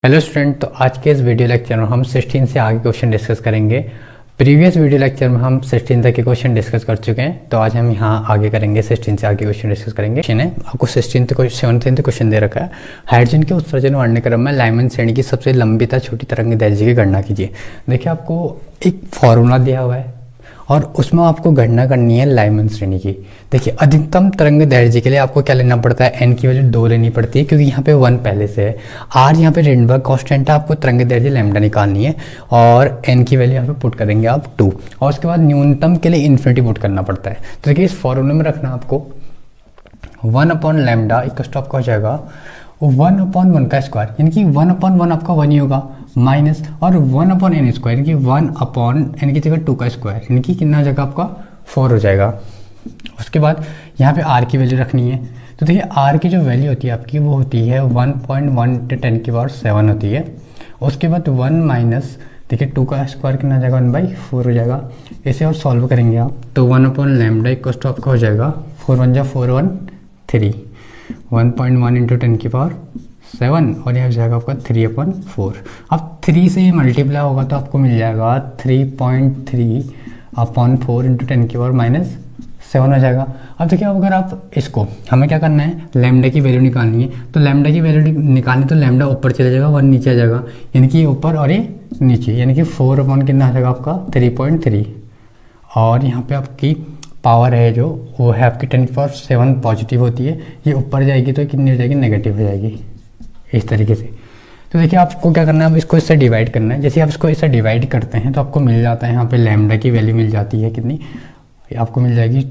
Hello student, तो आज के इस वीडियो लेक्चर में हम 16 से आगे क्वेश्चन डिस्कस करेंगे। प्रीवियस वीडियो लेक्चर में हम 16 तक के क्वेश्चन डिस्कस कर चुके हैं, तो आज हम यहाँ आगे करेंगे 16 से आगे क्वेश्चन डिस्कस करेंगे। आपको 16 तक 17 क्वेश्चन दे रखा है। हाइड्रोजन के उत्सर्जन वर्णक्रम में लाइमन श्रेणी की सबसे लंबी तथा छोटी तरंगदैर्ध्य की गणना कीजिए। देखिए, आपको एक फॉर्मूला दिया हुआ है और उसमें आपको गणना करनी है लाइमन श्रेणी की। देखिए, अधिकतम तरंगदैर्ध्य के लिए आपको क्या लेना पड़ता है, एन की वैल्यू 2 लेनी पड़ती है, क्योंकि यहाँ पे 1 पहले से है। आर यहाँ पे रिडनबर्ग कांस्टेंट है, आपको तरंगदैर्ध्य लैम्डा निकालनी है और एन की वैल्यू यहाँ पे पुट करेंगे आप 2, और उसके बाद न्यूनतम के लिए इन्फिनिटी पुट करना पड़ता है। तो देखिए, इस फॉर्मूले में रखना आपको 1/λ इक्वल आपका हो जाएगा 1/1 का स्क्वायर, यानी कि 1/1 आपका 1 ही होगा, माइनस और 1/n स्क्वायर, यानी कि 1/n की जगह 2 का स्क्वायर, यानी कि कितना हो जाएगा आपका 4 हो जाएगा। उसके बाद यहाँ पे r की वैल्यू रखनी है। तो देखिए, r की जो वैल्यू होती है आपकी वो होती है 1.1 × 10⁷ होती है। उसके बाद 1 माइनस, देखिए 2 का स्क्वायर कितना हो जाएगा 1/4 हो जाएगा। इसे और सॉल्व करेंगे आप तो 1/λ इक्वल आपका हो जाएगा 4 1 4 1 3 1.1 × 10⁷ और यह हो जाएगा आपका 3/4। अब 3 से मल्टीप्लाई होगा तो आपको मिल जाएगा 3.3/4 × 10⁻⁷ हो जाएगा। अब देखिए, अगर आप इसको हमें क्या करना है, लैम्डा की वैल्यू निकालनी है, तो लैम्डा की वैल्यू निकालनी तो लैम्डा ऊपर चला जाएगा, 1 नीचे आ जाएगा, यानी कि ऊपर और ये नीचे, यानी कि 4 कितना आ जाएगा आपका 3.3। और यहाँ पे आपकी पावर है जो वो है आपकी 10⁷ पॉजिटिव होती है, ये ऊपर जाएगी तो कितनी हो जाएगी, नेगेटिव हो जाएगी, इस तरीके से। तो देखिए, आपको क्या करना है, अब इसको इससे डिवाइड करना है। जैसे आप इसको इससे डिवाइड करते हैं तो आपको मिल जाता है यहाँ पे लैम्डा की वैल्यू मिल जाती है कितनी, आपको मिल जाएगी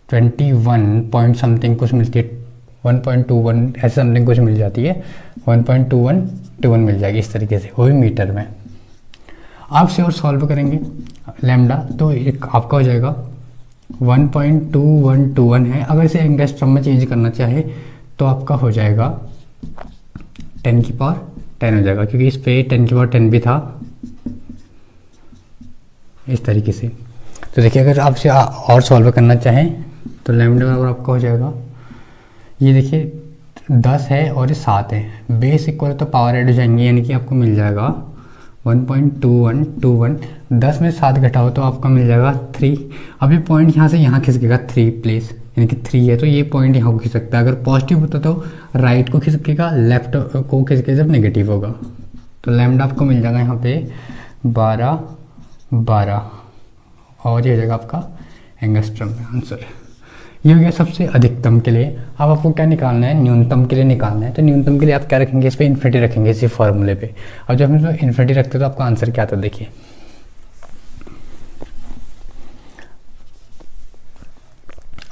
21 पॉइंट समथिंग कुछ मिलती है, 1.21 ऐसे समथिंग कुछ मिल जाती है, 1.21 मिल जाएगी इस तरीके से, वो भी मीटर में। आपसे और सॉल्व करेंगे लैम्डा तो एक आपका हो जाएगा 1.2121 है। अगर इसे एंगस्ट्रम में चेंज करना चाहे तो आपका हो जाएगा 10⁻10 हो जाएगा, क्योंकि इस पे 10⁻10 भी था, इस तरीके से। तो देखिए, अगर आपसे और सॉल्व करना चाहें तो लैम्डा बराबर आपका हो जाएगा, ये देखिए 10 है और ये 7 है, बेस इक्वल तो पावर ऐड हो जाएंगे, यानी कि आपको मिल जाएगा 1.2121। 10 में 7 घटाओ तो आपका मिल जाएगा 3। अब ये पॉइंट यहाँ से यहाँ खिसकेगा 3 प्लेस, यानी कि 3 है तो ये पॉइंट यहाँ को खिसकता है। अगर पॉजिटिव होता तो राइट को खिसकेगा, लेफ्ट को खिसके जब नेगेटिव होगा। तो लैम्डा आपको मिल जाएगा यहाँ पे 12 और ये हो जाएगा आपका एंगस्ट्रम में आंसर। ये हो गया सबसे अधिकतम के लिए। अब आपको क्या निकालना है, न्यूनतम के लिए निकालना है। तो न्यूनतम के लिए आप क्या रखेंगे, इस पर इन्फिनिटी रखेंगे, इसी फॉर्मूले पे। और जब हम इन्फिनिटी रखते हैं तो आपका आंसर क्या आता है, देखिए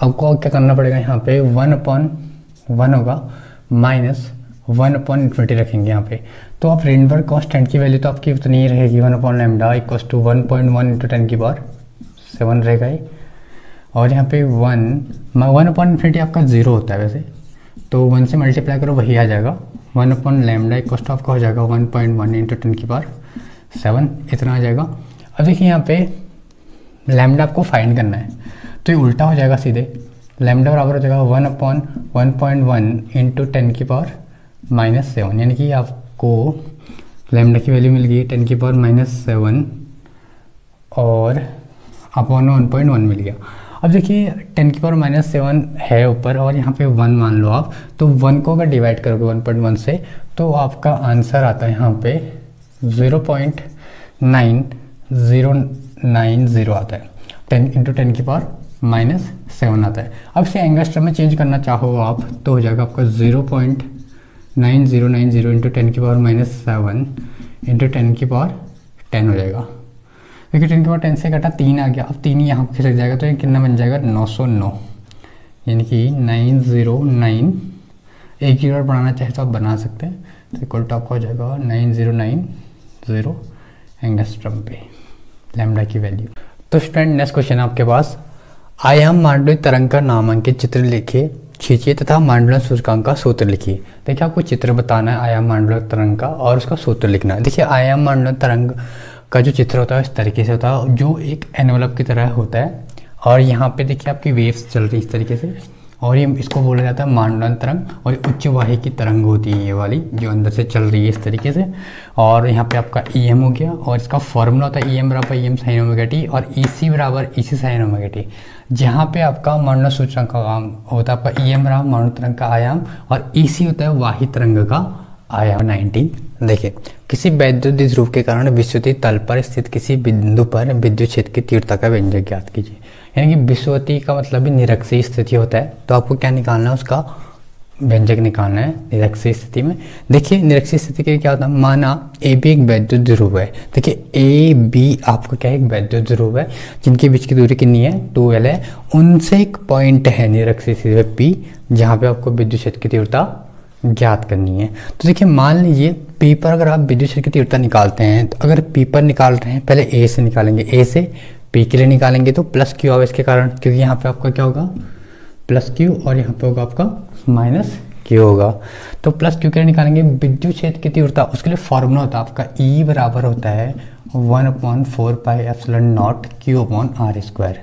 आपको क्या करना पड़ेगा, यहाँ पे 1/1 होगा माइनस 1/∞ रखेंगे यहाँ पे। तो आप रिडनबर्ग कांस्टेंट की वैल्यू तो आपकी उतनी ही रहेगी, 1/λ इक्वल टू 1.1 × 10⁻⁷ रहेगा ही। और यहाँ पे 1/∞ आपका 0 होता है वैसे, तो 1 से मल्टीप्लाई करो वही आ जाएगा। 1/λ इक्वल टू आपका हो जाएगा 1.1 × 10⁻⁷, इतना आ जाएगा। अब देखिए, यहाँ पे लैम्डा आपको फाइंड करना है, तो ये उल्टा हो जाएगा सीधे। लैम्डा बराबर हो जाएगा 1/1.1 × 10⁻⁷, यानी कि आपको लैम्डा की वैल्यू मिल गई 10⁻⁷ और अपॉन 1.1 मिल गया। अब देखिए, 10⁻⁷ है ऊपर और यहाँ पे 1 मान लो आप, तो 1 को अगर डिवाइड करोगे 1.1 से तो आपका आंसर आता है यहाँ पे 0.9090 आता है, 10 × 10⁻⁷ आता है। अब से एंगस्ट्रम में चेंज करना चाहो आप तो हो जाएगा आपका 0.9090 × 10⁻⁷ × 10⁻10 हो जाएगा। देखिए, 10⁻10 से घटा 3 आ गया, अब 3 यहाँ खिसक जाएगा तो ये कितना बन जाएगा 909, यानी कि 909। एक ही बार बढ़ाना चाहे तो आप बना सकते हैं, तो इक्वल टू आपका हो जाएगा 9090 एंगस्ट्रम पे लैम्डा की वैल्यू। तो स्टूडेंट, नेक्स्ट क्वेश्चन आपके पास, आयाम मांडलिक तरंग का नामांकित चित्र लिखिए, खींचिए तथा मांडलन सूचकांक का सूत्र लिखिए। देखिए, आपको चित्र बताना है आयाम मांडलिक तरंग का और उसका सूत्र लिखना है। देखिए, आयाम मांडलिक तरंग का जो चित्र होता है इस तरीके से होता है, जो एक एनवलप की तरह होता है, और यहाँ पे देखिए आपकी वेव्स चल रही इस तरीके से, और ये इसको बोला जाता है मांडन तरंग, और उच्च वाही की तरंग होती है ये वाली जो अंदर से चल रही है इस तरीके से। और यहाँ पे आपका EM हो गया, और इसका फॉर्मूला होता है EM बराबर EM साइन ओमेगा टी और EC बराबर EC साइन ओमेगा टी। जहाँ पे आपका मांडन सूचकांक का काम होता है आपका EM बराबर मांडन तरंग का आयाम और EC होता है वाही तरंग का आयाम। 19 देखिए, किसी वैद्युत ध्रुव के कारण विषुवतीय तल पर स्थित किसी बिंदु पर विद्युत क्षेत्र की तीव्रता का व्यंजक ज्ञात कीजिए। यानी कि विषुवतीय का मतलब भी निरक्षीय स्थिति होता है, तो आपको क्या निकालना है, उसका व्यंजक निकालना है निरक्षीय स्थिति में। देखिए निरक्षीय स्थिति के क्या होता है, माना AB एक वैद्युत ध्रुव है। देखिए AB आपका क्या है, एक वैद्युत ध्रुव है जिनके बीच की दूरी कितनी है, 2L है। उनसे एक पॉइंट है निरक्षीय स्थिति में P, जहाँ पे आपको विद्युत क्षेत्र की तीव्रता ज्ञात करनी है। तो देखिए मान लीजिए P पर अगर आप विद्युत क्षेत्र की तीव्रता निकालते हैं, तो अगर P पर निकाल रहे हैं पहले A से निकालेंगे, A से P के लिए निकालेंगे तो प्लस Q आवे इसके कारण, क्योंकि यहाँ पे आपका क्या होगा प्लस Q और यहाँ पे होगा आपका माइनस Q होगा। तो प्लस Q के लिए निकालेंगे विद्युत क्षेत्र की तीव्रता, उसके लिए फॉर्मूला होता है आपका E बराबर होता है 1/4 पाई एप्सिलॉन नॉट Q/r²।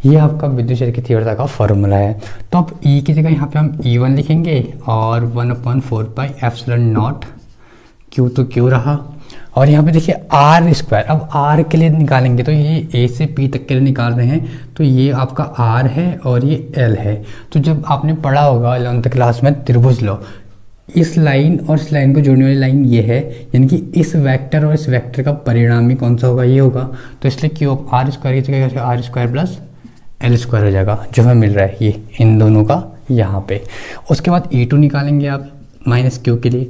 ये आपका विद्युत क्षेत्र की तीव्रता का फॉर्मूला है। तो अब E की जगह यहाँ पे हम E1 लिखेंगे और 1/4 पाई एप्सिलॉन नॉट Q तो Q रहा, और यहाँ पे देखिए r²। अब r के लिए निकालेंगे तो ये A से P तक के लिए निकाल रहे हैं, तो ये आपका r है और ये L है। तो जब आपने पढ़ा होगा 11th क्लास में त्रिभुज लॉ, इस लाइन और इस लाइन को जोड़ने वाली लाइन ये है, यानी कि इस वेक्टर और इस वेक्टर का परिणामी कौन सा होगा, ये होगा। तो इसलिए Q/r² की जगह r² प्लस L² हो जाएगा, जो हमें मिल रहा है ये इन दोनों का यहाँ पे। उसके बाद E2 निकालेंगे आप माइनस Q के लिए,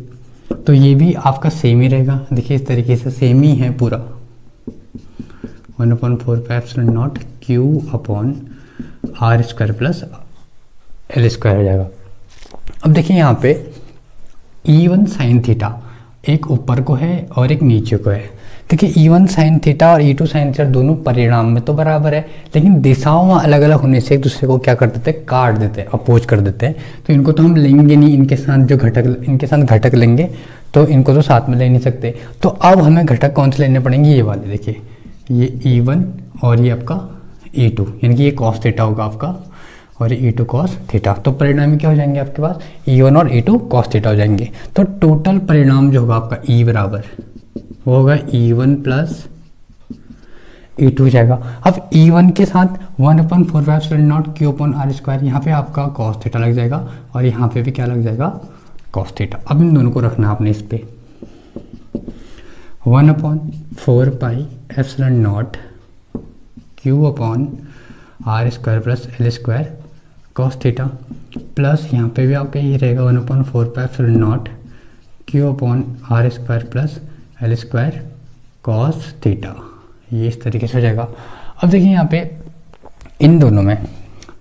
तो ये भी आपका सेम ही रहेगा। देखिए इस तरीके से सेम ही है पूरा, 1/4 pi epsilon not Q/r² plus L² हो जाएगा। अब देखिए यहाँ पे E1 साइन थीटा एक ऊपर को है और एक नीचे को है। देखिए E1 साइन थीटा और E2 साइन थीटा दोनों परिणाम में तो बराबर है, लेकिन दिशाओं में अलग अलग होने से एक दूसरे को क्या कर देते हैं, काट देते हैं, अपोज कर देते हैं। तो इनको तो हम लेंगे नहीं, इनके साथ जो घटक, इनके साथ घटक लेंगे, तो इनको तो साथ में ले नहीं सकते। तो अब हमें घटक कौन से लेने पड़ेंगे, ये वाले। देखिए ये E1 और ये आपका E2, यानी कि ये कॉस थीटा होगा आपका और ये E2 कॉस थीटा। तो परिणामी क्या हो जाएंगे आपके पास, E1 और E2 कॉस थीटा हो जाएंगे। तो टोटल परिणाम जो होगा आपका E बराबर वो होगा E1 प्लस E2 हो जाएगा। अब E1 के साथ 1/4 पाई एप्सिलॉन नॉट Q/r², यहाँ पे आपका कॉस थीटा लग जाएगा और यहाँ पे भी क्या लग जाएगा, कॉस थीटा। अब इन दोनों को रखना आपने इस पे 1/4 pi epsilon not Q/r² plus L² cos theta, plus यहाँ पे भी आपका ये रहेगा 1/4 pi epsilon not Q/r² plus L² cos theta. ये इस तरीके से हो जाएगा। अब देखिए यहाँ पे इन दोनों में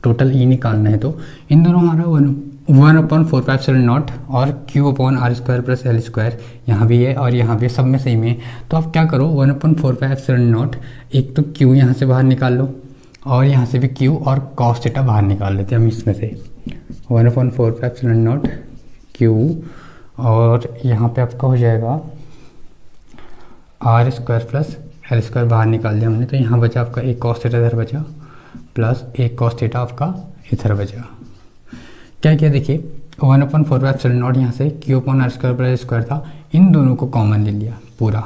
टोटल E निकालना है, तो इन दोनों हमारा 1/4 पाई एप्सिलॉन नॉट और Q/r² प्लस L² यहाँ भी है और यहाँ भी, सब में सेम है। तो आप क्या करो, 1/4 पाई एप्सिलॉन नॉट, एक तो Q यहाँ से बाहर निकाल लो और यहाँ से भी Q और कॉस थीटा बाहर निकाल लेते हैं हम इसमें से। 1/4 पाई एप्सिलॉन नॉट Q और यहाँ पे आपका हो जाएगा r² प्लस L² बाहर निकाल दिया हमने, तो यहाँ बचा आपका एक कॉस थीटा इधर बचा प्लस एक कॉस थीटा आपका इधर बचा। क्या किया देखिए, 1/4 पाई एप्सिलॉन नॉट यहाँ से Q/r² प्लस L² था, इन दोनों को कॉमन ले लिया पूरा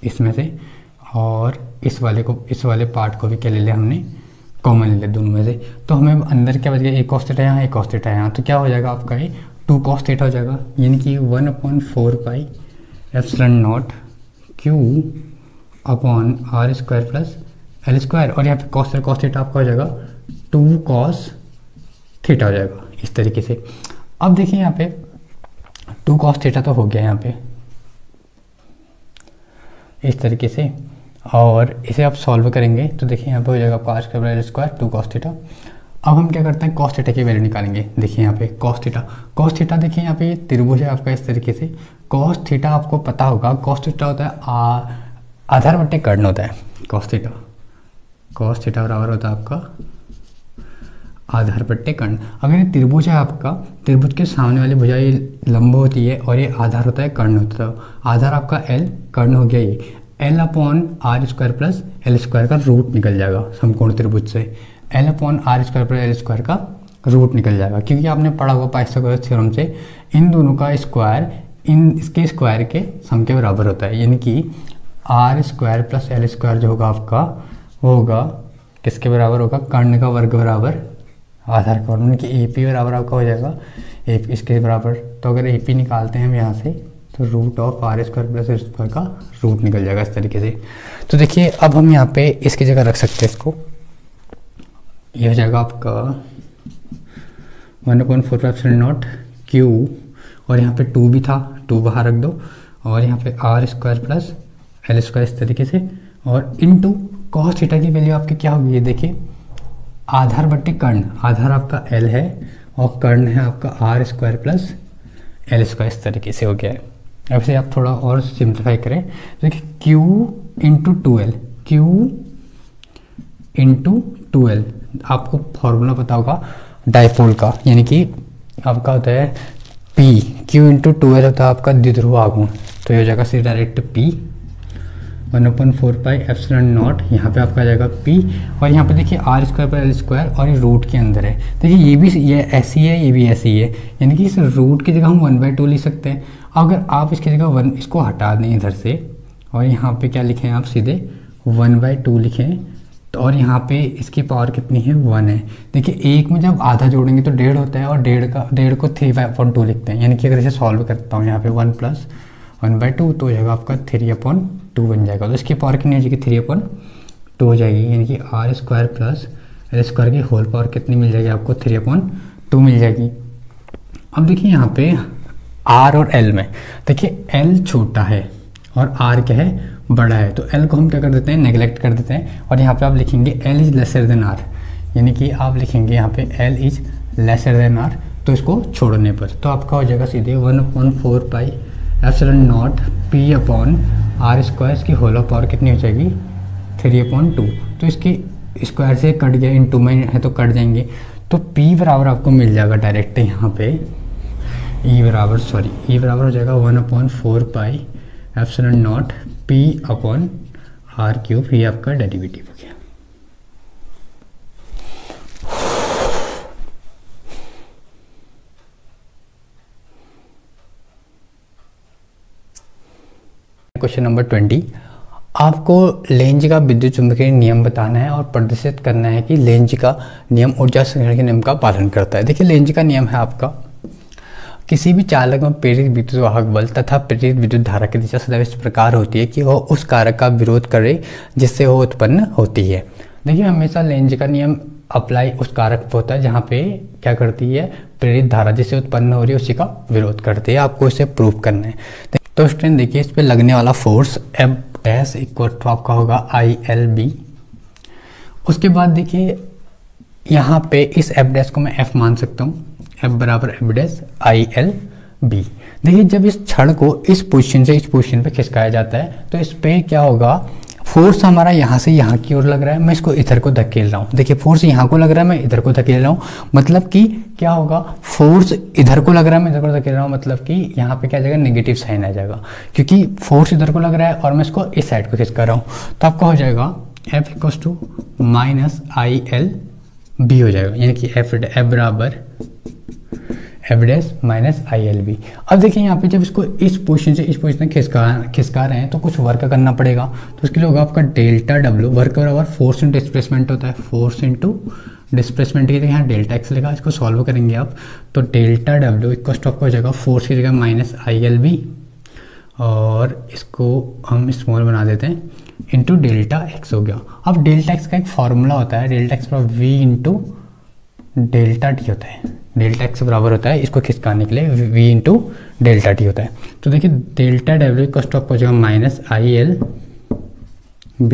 इसमें से, और इस वाले पार्ट को भी क्या ले लिया हमने, कॉमन ले लिया दोनों में से। तो हमें अंदर क्या बच गया, एक कॉस थीटा यहाँ, एक कॉस थीटा यहाँ, तो क्या हो जाएगा आपका ये 2 कॉस थीटा हो जाएगा, यानी कि 1/4 pi epsilon not Q/r² plus L² और यहाँ पे कॉस थीटा आपका हो जाएगा 2 कॉस थीटा हो जाएगा इस तरीके से। अब देखिए यहाँ पे 2 कॉस थीटा तो हो गया यहाँ पे इस तरीके से, और इसे आप सॉल्व करेंगे तो देखिए यहाँ पे हो जाएगा आपका r² L² 2 कॉस थीटा। अब हम क्या करते हैं, कॉस थीटा की वैल्यू निकालेंगे। देखिए यहाँ पे कॉस थीटा देखिए यहाँ पे ये त्रिभुज है आपका इस तरीके से। कॉस थीटा आपको पता होगा, कॉस थीटा होता है आधार बट्टे कर्ण होता है कॉस थीटा बराबर होता है आपका आधार बट्टे कर्ण। अगर ये त्रिभुज है आपका, त्रिभुज के सामने वाली भुजा ये लंब होती है और ये आधार होता है कर्ण होता है। आधार आपका L, कर्ण हो गया ये L/r² प्लस L² का रूट निकल जाएगा समकोण त्रिभुज से, L/r² प्लस L² का रूट निकल जाएगा, क्योंकि आपने पढ़ा हुआ पाइथागोरस थ्योरम से इन दोनों का स्क्वायर इसके स्क्वायर के सम के बराबर होता है, यानी कि R square plus L square जो होगा आपका वो होगा किसके बराबर होगा, कर्ण का वर्ग बराबर आधार का वर्ग, यानी कि ए पी बराबर आपका हो जाएगा ए पी इसके बराबर। तो अगर ए पी निकालते हैं हम यहाँ से तो root of R square plus L square का रूट निकल जाएगा इस तरीके से। तो देखिए अब हम यहाँ पे इसकी जगह रख सकते हैं इसको, ये हो जाएगा आपका 1/4 क्यू, और यहाँ पे 2 भी था, 2 बाहर रख दो, और यहाँ पे R square plus L square इस तरीके से, और इनटू कॉस थीटा की वैल्यू आपकी क्या होगी, ये देखिए आधार बट्टे कर्ण, आधार आपका एल है और कर्ण है आपका R square plus L square, इस तरीके से हो गया है। अब से आप थोड़ा और सिंप्लीफाई करें, देखिए Q into 2L, Q into 2L, आपको फॉर्मूला पता होगा डाइपोल का, यानी कि आपका होता है P, Q इंटू 2L होता है आपका द्विध्रुव आघूर्ण, तो ये हो जाएगा सीधे direct P 1/4 pi epsilon not, यहाँ पे आपका आ जाएगा P, और यहाँ पे देखिए आर स्क्वायर पर एल स्क्वायर, और ये रूट के अंदर है, देखिए ये भी ये ऐसी है, ये भी ऐसी है, यानी कि इस रूट की जगह हम 1/2 लिख सकते हैं। अगर आप इसकी जगह 1 इसको हटा दें इधर से, और यहाँ पे क्या लिखें आप सीधे 1/2 लिखें, तो और यहाँ पे इसकी पावर कितनी है 1 है। देखिए एक में जब आधा जोड़ेंगे तो 1.5 होता है, और 1.5 को 3/2 लिखते हैं, यानी कि अगर इसे सॉल्व करता हूँ यहाँ पे 1 + 1/2 तो हो जाएगा आपका 3/2 बन जाएगा। तो इसकी पावर कितनी हो जाएगी 3/2 हो जाएगी, यानी कि R square plus L square की होल पावर कितनी मिल जाएगी आपको 3/2 मिल जाएगी। अब देखिए यहाँ पे आर और एल में, देखिए एल छोटा है और आर क्या है बड़ा है, तो एल को हम क्या कर देते हैं नेगलेक्ट कर देते हैं, और यहाँ पे आप लिखेंगे L is lesser than R, यानी कि आप लिखेंगे यहाँ पे L is lesser than R, तो इसको छोड़ने पर तो आपका हो जाएगा सीधे 1/4 pi epsilon naught P upon R square की होल पावर कितनी हो जाएगी 3/2, तो इसकी स्क्वायर से कट गया, इनटू में है तो कट जाएंगे, तो P बराबर आपको मिल जाएगा डायरेक्ट यहाँ पे E बराबर हो जाएगा 1/4 pi epsilon naught P upon R cube, ये आपका डेरिवेटिव हो गया। क्वेश्चन नंबर 20, आपको लेंज का विद्युत चुंबकीय नियम बताना है और प्रदर्शित करना है कि लेंज का नियम ऊर्जा संरक्षण के नियम का पालन करता है। देखिए लेंज का नियम है आपका, किसी भी चालक में प्रेरित विद्युत वाहक बल तथा प्रेरित विद्युत धारा की दिशा सदैव इस प्रकार होती है कि वह उस कारक का विरोध करे जिससे वह उत्पन्न होती है। देखिए हमेशा लेंज का नियम अप्लाई उस कारक पर होता है जहाँ पे क्या करती है प्रेरित धारा जिससे उत्पन्न हो रही है उसी का विरोध करती है, आपको इसे प्रूव करना है। तो स्टूडेंट देखिए इस पे लगने वाला force F dash equal to आपका होगा ILB। उसके बाद देखिए यहाँ पे इस F डैश को मैं F मान सकता हूँ, F बराबर F डैश ILB। देखिए जब इस छड़ को इस पोजीशन से इस पोजीशन पे खिसकाया जाता है तो इस पे क्या होगा, फोर्स हमारा यहाँ से यहाँ की ओर लग रहा है, मैं इसको इधर को धकेल रहा हूँ। देखिए फोर्स यहाँ को लग रहा है, मैं इधर को धकेल रहा हूँ, मतलब कि क्या होगा, फोर्स इधर को लग रहा है, मैं इधर को धकेल रहा हूँ, मतलब कि यहाँ पे क्या जाएगा नेगेटिव साइन आ जाएगा, क्योंकि फोर्स इधर को लग रहा है और मैं इसको इस साइड को खिसका रहा हूँ। तो आपका हो जाएगा F इक्वल्स टू -ILB हो जाएगा, यानी कि F बराबर F डैश -ILB। अब देखिए यहाँ पे जब इसको इस पोजीशन से इस पोजीशन खिसका रहे हैं तो कुछ वर्क करना पड़ेगा, तो उसके लिए होगा आपका डेल्टा W, वर्क बराबर फोर्स इंटू डिस्प्लेसमेंट होता है, फोर्स इंटू डिस्प्लेसमेंट की जगह यहाँ डेल्टा एक्स लगा, इसको सॉल्व करेंगे आप तो डेल्टा W इक्वल टू आपका हो जाएगा फोर्स की जगह -ILB, और इसको हम स्मॉल बना देते हैं इंटू डेल्टा एक्स हो गया। अब डेल्टा एक्स का एक फॉर्मूला होता है, डेल्टा एक्स बराबर V इंटू डेल्टा टी होता है, डेल्टा एक्स बराबर होता है इसको खिसकाने के लिए V इंटू डेल्टा टी होता है। तो देखिए डेल्टा W का स्टॉप हो जाएगा -ILB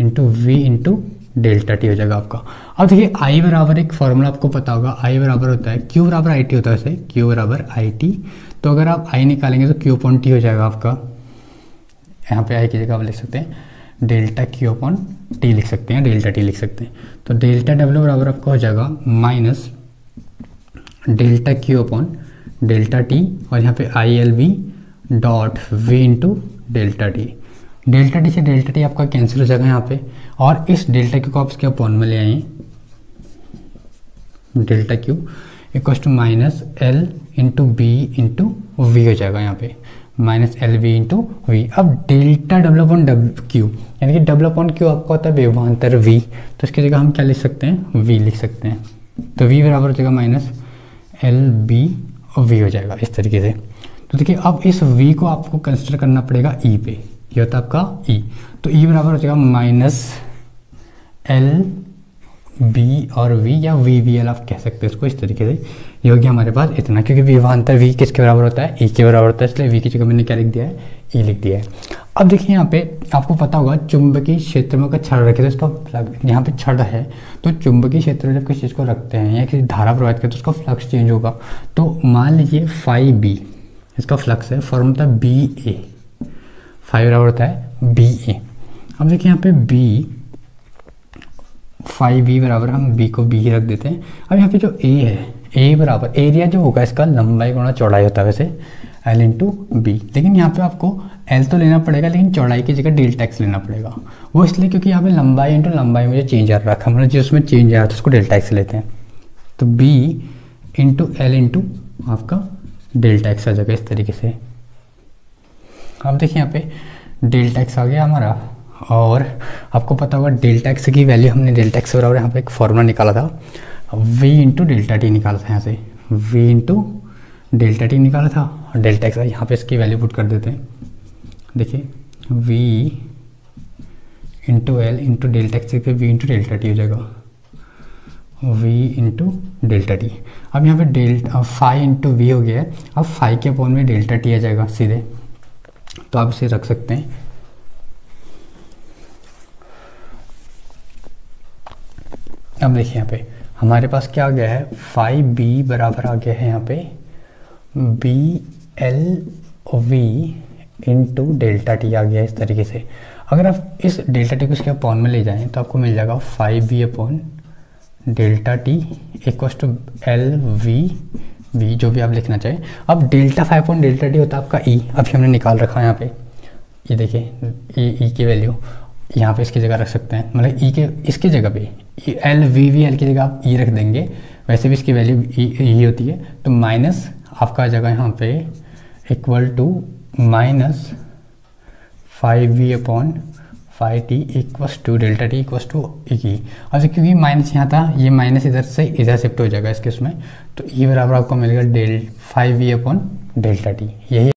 into V into delta T हो जाएगा आपका। अब देखिए I बराबर एक फॉर्मूला आपको पता होगा, I बराबर होता है Q बराबर IT होता है वैसे, Q बराबर IT, तो अगर आप I निकालेंगे तो Q अपॉन T हो जाएगा आपका, यहाँ पे I की जगह आप लिख सकते हैं डेल्टा Q अपॉन T लिख सकते हैं, डेल्टा T लिख सकते हैं। तो डेल्टा W बराबर आपका हो जाएगा minus delta Q upon delta T, और यहाँ पे ILB dot V into delta T। Delta T से डेल्टा T आपका कैंसिल हो जाएगा यहाँ पे, और इस डेल्टा Q को आप इसके अपॉन में ले आए delta Q equal to minus L into B into V हो जाएगा यहाँ पे, minus L V into V. अब delta double upon W Q, यानी कि डबल अपॉन क्यू आपका होता है विभवांतर वी, तो इसकी जगह हम क्या लिख सकते हैं, वी लिख सकते हैं। तो वी बराबर हो जाएगा माइनस एल बी और वी हो जाएगा इस तरीके से। तो देखिए अब इस v को आपको कंसिडर करना पड़ेगा e पे, ये होता है आपका e, तो e बराबर हो जाएगा माइनस एल बी और v या वी वी एल आप कह सकते हैं इसको इस तरीके से। ये हो गया हमारे पास इतना, क्योंकि विभवांतर v किसके बराबर होता है, e के बराबर होता है, इसलिए v की जगह मैंने क्या लिख दिया है, e लिख दिया है। अब देखिए यहाँ पे आपको पता होगा चुंबकीय क्षेत्र में अगर छड़ रखे तो इसका फ्लक्स, यहाँ पे छड़ है तो चुंबकीय क्षेत्र में जब किसी चीज़ को रखते हैं या किसी धारा प्रवाहित करते हैं तो उसका फ्लक्स चेंज होगा। तो मान लीजिए फाई बी इसका फ्लक्स है, फॉर्म होता है बी ए, फाई बराबर होता है बी ए। अब देखिए यहाँ पे बी फाई बी बराबर, हम बी को बी ही रख देते हैं। अब यहाँ पे जो ए है, ए बराबर एरिया जो होगा इसका लंबाई गुणा चौड़ाई होता है वैसे एल इंटू बी, लेकिन यहाँ पे आपको एल तो लेना पड़ेगा लेकिन चौड़ाई की जगह डेल्टा एक्स लेना पड़ेगा। वो इसलिए क्योंकि यहाँ पे लंबाई इंटू लंबाई में जो चेंज आ रखा है, मतलब जिसमें चेंज आ रहा था उसको डेल्टा एक्स लेते हैं। तो बी इंटू एल इंटू आपका डेल्टा एक्स आ जाएगा इस तरीके से। अब देखिए यहाँ पे डेल्टा एक्स आ गया हमारा, और आपको पता होगा डेल्टा एक्स की वैल्यू हमने डेल्टा एक्स बराबर यहाँ पे एक फॉर्मूला निकाला था, v इंटू डेल्टा टी निकाला था यहाँ से, v इंटू डेल्टा टी निकाला था और डेल्टा एक्स यहाँ पे इसकी वैल्यू पुट कर देते हैं। देखिए v into L into delta x के v इंटू डेल्टा टी हो जाएगा, v इंटू डेल्टा टी। अब यहाँ पे डेल्टा फाई इंटू वी हो गया है, अब फाई के अपॉन में डेल्टा टी आ जाएगा सीधे, तो आप इसे रख सकते हैं। अब देखिए यहाँ पे हमारे पास क्या आ गया है, फाई बी बराबर आ गया है यहाँ पे B L V into delta T आ गया इस तरीके से। अगर आप इस डेल्टा टी को इसके अपॉन में ले जाएं तो आपको मिल जाएगा phi B upon delta T equal to L V V, जो भी आप लिखना चाहें। अब delta phi upon delta T होता है आपका ई, अभी हमने निकाल रखा है यहाँ पे, ये देखिए ई की वैल्यू यहाँ पे इसकी जगह रख सकते हैं, मतलब ई के इसकी जगह पे एल वी वी एल की जगह आप ई रख देंगे, वैसे भी इसकी वैल्यू ई होती है। तो माइनस आपका जगह यहाँ पे equal to minus five V upon five T equals to delta T equals to E की। और क्योंकि माइनस यहाँ था, ये माइनस इधर से इधर शिफ्ट हो जाएगा इसके उसमें, तो ई बराबर आपको मिलेगा phi V upon delta T, यही